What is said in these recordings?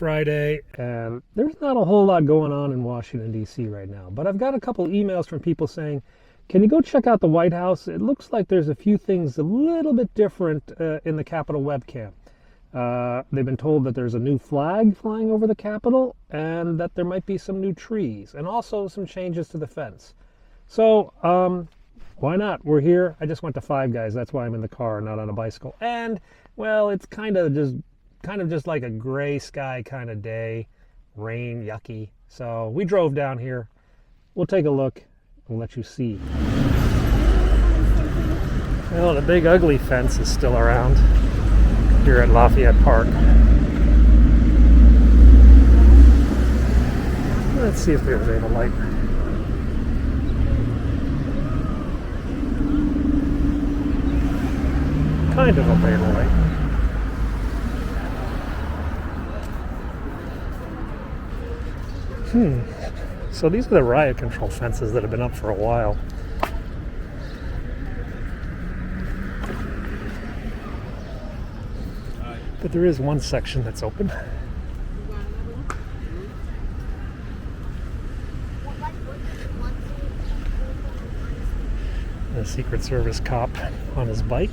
Friday, and there's not a whole lot going on in Washington, D.C. right now. But I've got a couple emails from people saying, can you go check out the White House? It looks like there's a few things a little bit different in the Capitol webcam. They've been told that there's a new flag flying over the Capitol and that there might be some new trees and also some changes to the fence. So, why not? We're here. I just went to Five Guys. That's why I'm in the car, not on a bicycle. And, well, it's kind of just like a gray sky kind of day. Rain, yucky. So we drove down here. We'll take a look and let you see. Well, the big ugly fence is still around here at Lafayette Park. Let's see if there's a light. Kind of a beta light. So these are the riot control fences that have been up for a while. But there is one section that's open. A Secret Service cop on his bike.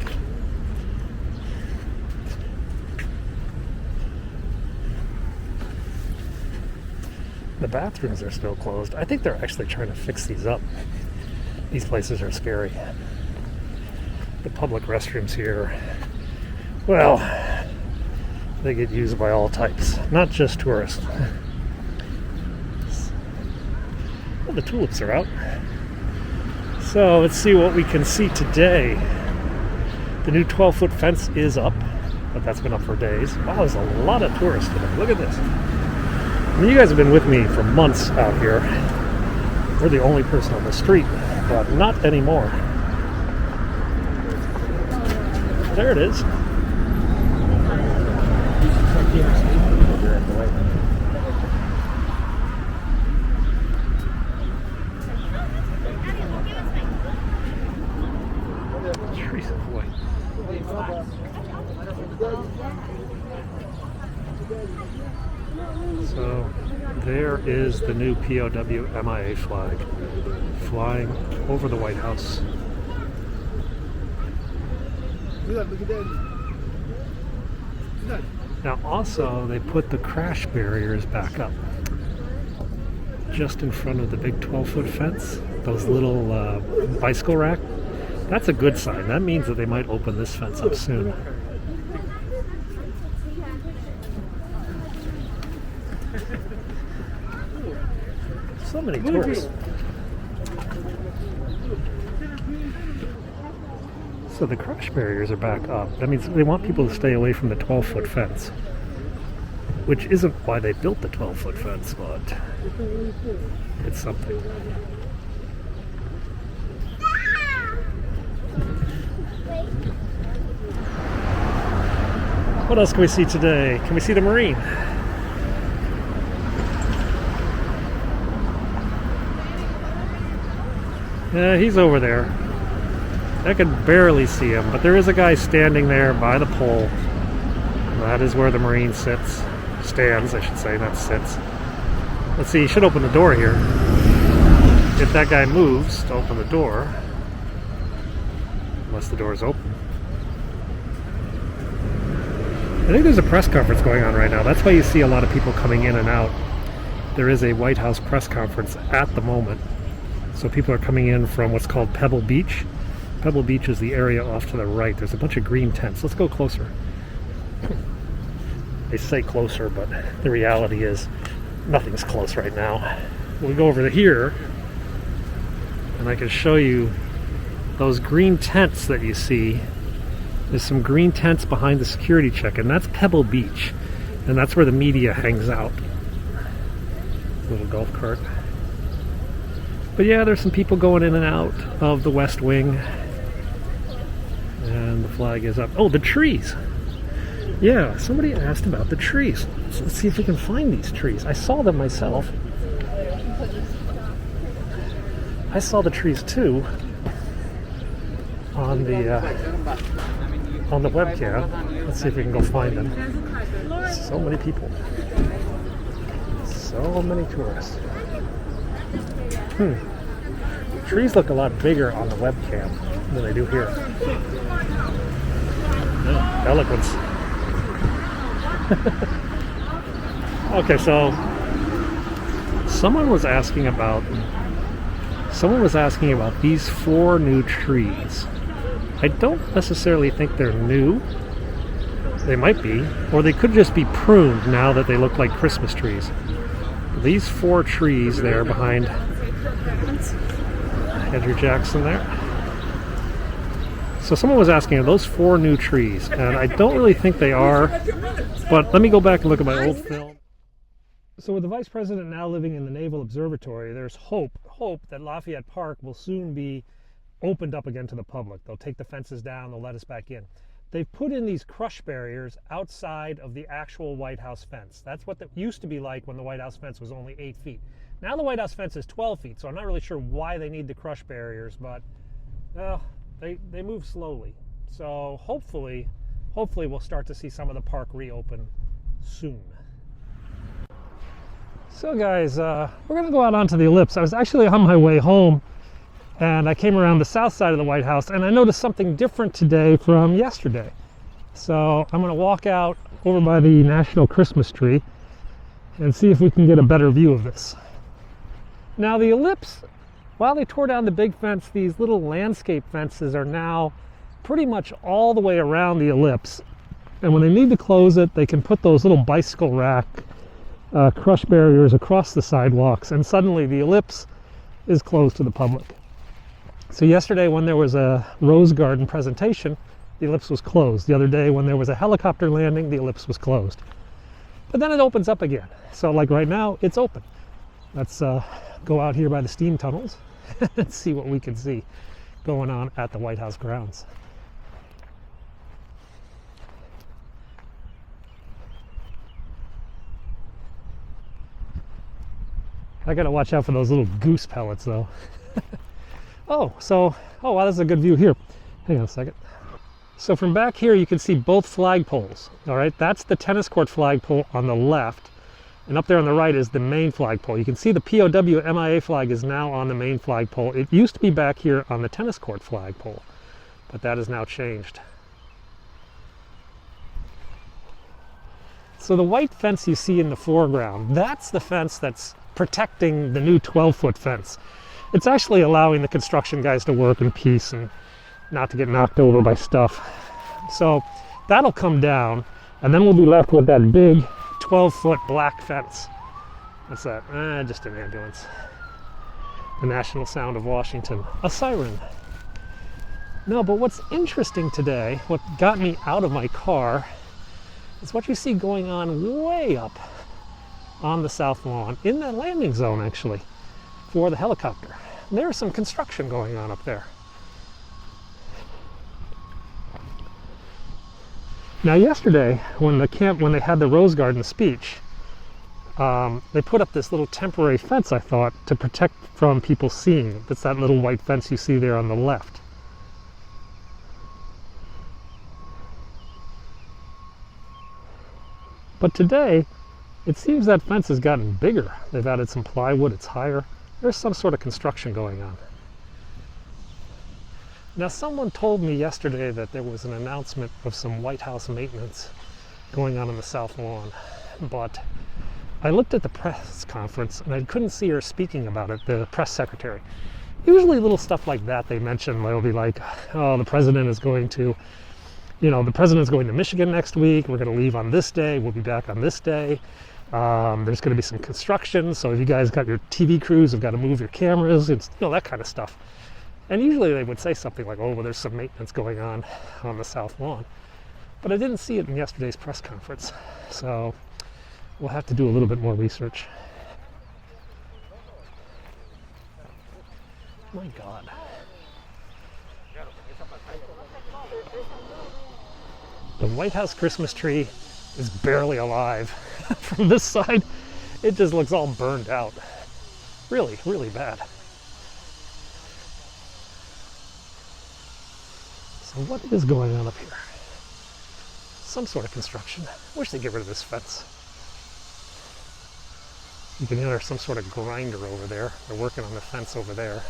The bathrooms are still closed. I think they're actually trying to fix these up. These places are scary. The public restrooms here, well, they get used by all types, not just tourists. Well, the tulips are out. So let's see what we can see today. The new 12-foot fence is up, but that's been up for days. Wow, there's a lot of tourists today. Look at this. I mean, you guys have been with me for months out here. We're the only person on the street, but not anymore. There it is. Trees of white. So there is the new POW MIA flag flying over the White House. Now also they put the crash barriers back up just in front of the big 12-foot fence, those little bicycle rack. That's a good sign. That means that they might open this fence up soon. So many tourists. So the crash barriers are back up. That means they want people to stay away from the 12-foot fence, which isn't why they built the 12-foot fence, but it's something. What else can we see today? Can we see the Marine? Yeah, he's over there. I can barely see him, but there is a guy standing there by the pole. That is where the Marine sits. Stands, I should say, not sits. Let's see, he should open the door here. If that guy moves to open the door, unless the door is open. I think there's a press conference going on right now. That's why you see a lot of people coming in and out. There is a White House press conference at the moment. So people are coming in from what's called Pebble Beach. Pebble Beach is the area off to the right. There's a bunch of green tents. Let's go closer. They say closer, but the reality is nothing's close right now. We'll go over to here, and I can show you those green tents that you see. There's some green tents behind the security check, and that's Pebble Beach. And that's where the media hangs out. Little golf cart. But yeah, there's some people going in and out of the West Wing. And the flag is up. Oh, the trees. Yeah, somebody asked about the trees. So let's see if we can find these trees. I saw them myself. I saw the trees too on the webcam. Let's see if we can go find them. So many people. So many tourists. The trees look a lot bigger on the webcam than they do here. Oh, eloquence. Okay, so someone was asking about these 4 new trees. I don't necessarily think they're new. They might be, or they could just be pruned now that they look like Christmas trees. These 4 trees there behind Andrew Jackson there. So someone was asking, are those 4 new trees? And I don't really think they are, but let me go back and look at my old film. So with the Vice President now living in the Naval Observatory, there's hope that Lafayette Park will soon be opened up again to the public. They'll take the fences down, they'll let us back in. They've put in these crush barriers outside of the actual White House fence. That's what it used to be like when the White House fence was only 8 feet. Now the White House fence is 12 feet, so I'm not really sure why they need the crush barriers, but they move slowly. So hopefully we'll start to see some of the park reopen soon. So guys, we're gonna go out onto the Ellipse. I was actually on my way home and I came around the south side of the White House and I noticed something different today from yesterday. So I'm gonna walk out over by the National Christmas tree and see if we can get a better view of this. Now the Ellipse, while they tore down the big fence, these little landscape fences are now pretty much all the way around the Ellipse. And when they need to close it, they can put those little bicycle rack crush barriers across the sidewalks, and suddenly the Ellipse is closed to the public. So yesterday when there was a Rose Garden presentation, the Ellipse was closed. The other day when there was a helicopter landing, the Ellipse was closed. But then it opens up again. So like right now, it's open. Let's go out here by the steam tunnels and see what we can see going on at the White House grounds. I gotta watch out for those little goose pellets though. Oh wow, that's a good view here. Hang on a second. So from back here you can see both flagpoles. All right, that's the tennis court flagpole on the left, and up there on the right is the main flagpole. You can see the POW MIA flag is now on the main flagpole. It used to be back here on the tennis court flagpole, but that has now changed. So the white fence you see in the foreground, that's the fence that's protecting the new 12-foot fence. It's actually allowing the construction guys to work in peace and not to get knocked over by stuff. So that'll come down, and then we'll be left with that big 12-foot black fence. What's that? Just an ambulance. The national sound of Washington. A siren. No, but what's interesting today, what got me out of my car, is what you see going on way up on the south lawn, in that landing zone actually, for the helicopter. And there's some construction going on up there. Now yesterday, when they had the Rose Garden speech, they put up this little temporary fence, I thought, to protect from people seeing. It's that little white fence you see there on the left. But today, it seems that fence has gotten bigger. They've added some plywood, it's higher. There's some sort of construction going on. Now someone told me yesterday that there was an announcement of some White House maintenance going on the south lawn, but I looked at the press conference and I couldn't see her speaking about it, the press secretary. Usually little stuff like that they mention, they'll be like, oh, the president is going to Michigan next week, we're going to leave on this day, we'll be back on this day. There's going to be some construction, so if you guys got your TV crews, have got to move your cameras, it's, that kind of stuff. And usually they would say something like, oh, well, there's some maintenance going on the south lawn. But I didn't see it in yesterday's press conference, so we'll have to do a little bit more research. My God. The White House Christmas tree is barely alive. From this side, it just looks all burned out. Really, really bad. So what is going on up here? Some sort of construction. I wish they'd get rid of this fence. You can hear some sort of grinder over there. They're working on the fence over there.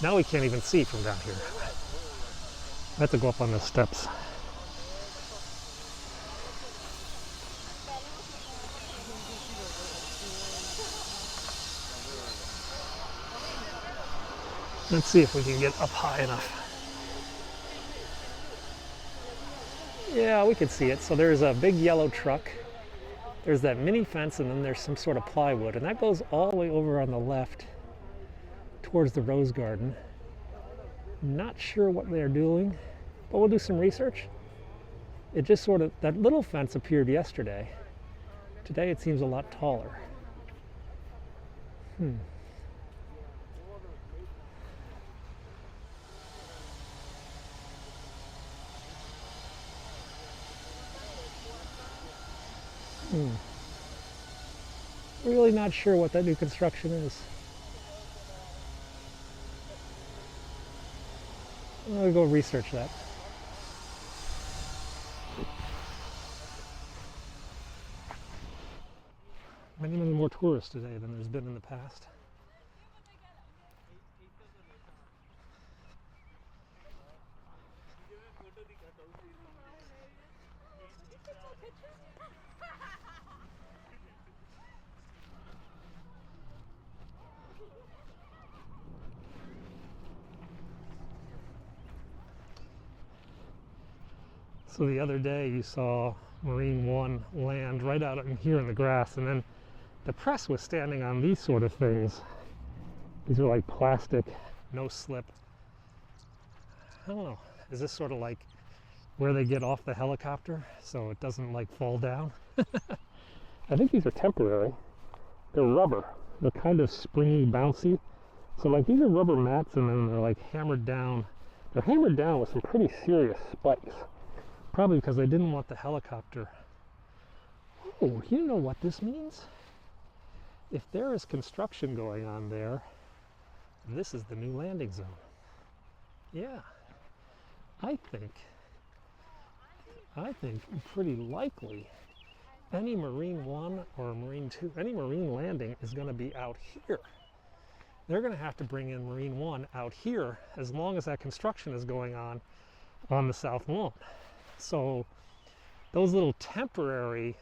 Now we can't even see from down here. I have to go up on the steps. Let's see if we can get up high enough. Yeah, we can see it. So there's a big yellow truck. There's that mini fence, and then there's some sort of plywood, and that goes all the way over on the left towards the rose garden. Not sure what they're doing, but we'll do some research. It just sort of, that little fence appeared yesterday. Today it seems a lot taller. Really not sure what that new construction is. I'll go research that. Many more tourists today than there's been in the past. So the other day you saw Marine One land right out in here in the grass, and then the press was standing on these sort of things. These are like plastic, no slip. I don't know, is this sort of like where they get off the helicopter so it doesn't like fall down? I think these are temporary. They're rubber. They're kind of springy, bouncy. So like these are rubber mats, and then they're like hammered down. They're hammered down with some pretty serious spikes. Probably because they didn't want the helicopter. Oh, you know what this means? If there is construction going on there, this is the new landing zone. Yeah, I think pretty likely any Marine 1 or Marine 2, any Marine landing is going to be out here. They're going to have to bring in Marine 1 out here as long as that construction is going on the south lawn. So those little temporary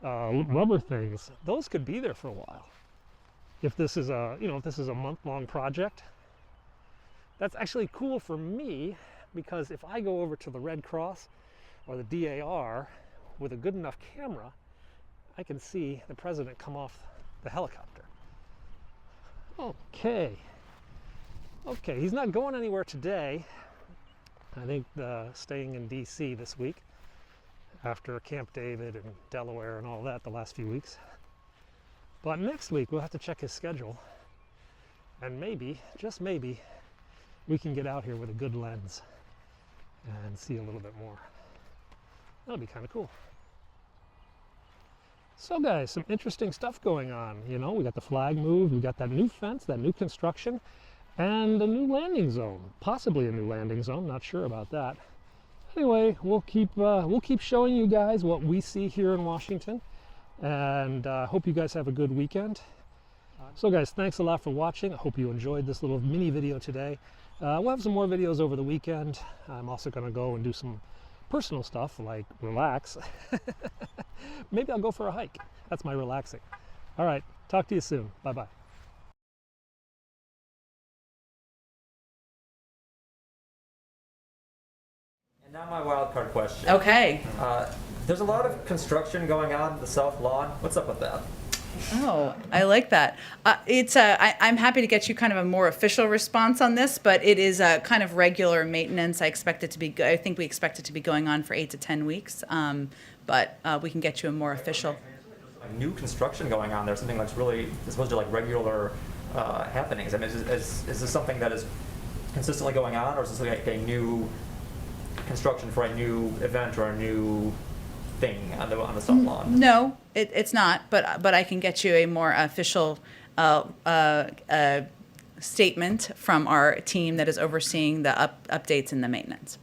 rubber things, those could be there for a while. If this is a, if this is a month-long project, that's actually cool for me, because if I go over to the Red Cross or the DAR with a good enough camera, I can see the president come off the helicopter. Okay, he's not going anywhere today. I think staying in DC this week after Camp David and Delaware and all that the last few weeks. But next week we'll have to check his schedule, and maybe, just maybe, we can get out here with a good lens and see a little bit more. That'll be kind of cool. So guys, some interesting stuff going on. We got the flag move, we got that new fence, that new construction, and a new landing zone, possibly a new landing zone, not sure about that. Anyway, we'll keep showing you guys what we see here in Washington, and hope you guys have a good weekend. So guys, thanks a lot for watching. I hope you enjoyed this little mini video today. We'll have some more videos over the weekend. I'm also going to go and do some personal stuff like relax. Maybe I'll go for a hike. That's my relaxing. All right, talk to you soon. Bye-bye. Now my wild card question. Okay. There's a lot of construction going on the south lawn. What's up with that? Oh, I like that. I'm happy to get you kind of a more official response on this, but it is a kind of regular maintenance. I think we expect it to be going on for 8 to 10 weeks, but we can get you a more official. New construction going on there, something that's really supposed to like regular happenings. I mean, is this something that is consistently going on, or is this like a new construction for a new event or a new thing on the south lawn? No, it's not, but I can get you a more official statement from our team that is overseeing the updates and the maintenance.